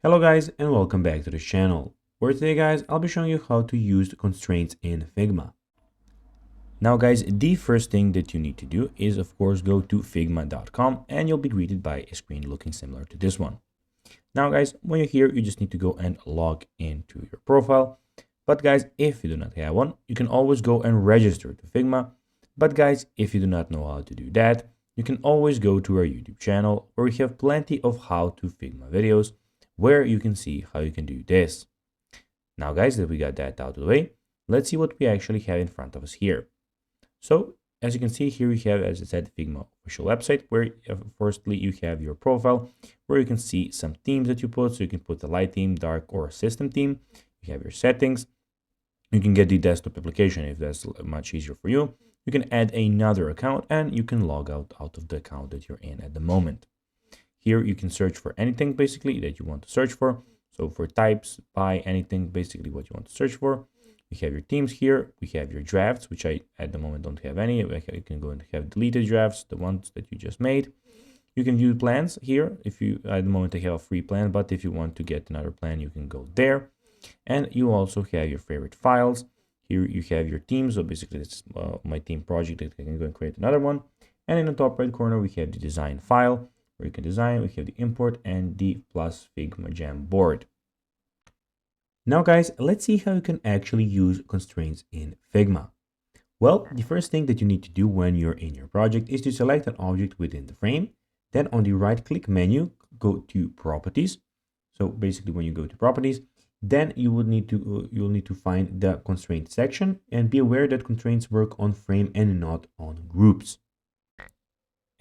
Hello guys and welcome back to the channel, where today guys I'll be showing you how to use the constraints in Figma. Now guys, the first thing that you need to do is of course go to figma.com and you'll be greeted by a screen looking similar to this one. Now guys, when you're here you just need to go and log into your profile. But guys, if you do not have one, you can always go and register to Figma. But guys, if you do not know how to do that, you can always go to our YouTube channel where we have plenty of how to Figma videos where you can see how you can do this. Now guys, that we got that out of the way, let's see what we actually have in front of us here. So as you can see here, we have, as I said, Figma official website where firstly you have your profile where you can see some themes that you put. So you can put a light theme, dark, or a system theme. You have your settings. You can get the desktop application if that's much easier for you. You can add another account and you can log out of the account that you're in at the moment. Here you can search for anything basically that you want to search for. So for types, by anything, basically what you want to search for. We have your themes here. We have your drafts, which I at the moment don't have any. You can go and have deleted drafts, the ones that you just made. You can view plans here. If you at the moment I have a free plan, but if you want to get another plan, you can go there. And you also have your favorite files. Here you have your themes. So basically it's my theme project that I can go and create another one. And in the top right corner, we have the design file where you can design. We have the import and the plus Figma Jam board. Now guys, let's see how you can actually use constraints in Figma. Well, the first thing that you need to do when you're in your project is to select an object within the frame. Then on the right click menu, go to properties. So basically when you go to properties, then you'll need to find the constraint section and be aware that constraints work on frame and not on groups.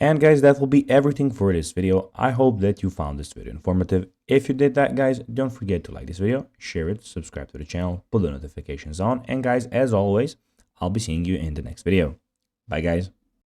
And guys, that will be everything for this video. I hope that you found this video informative. If you did that, guys, don't forget to like this video, share it, subscribe to the channel, put the notifications on. And guys, as always, I'll be seeing you in the next video. Bye guys.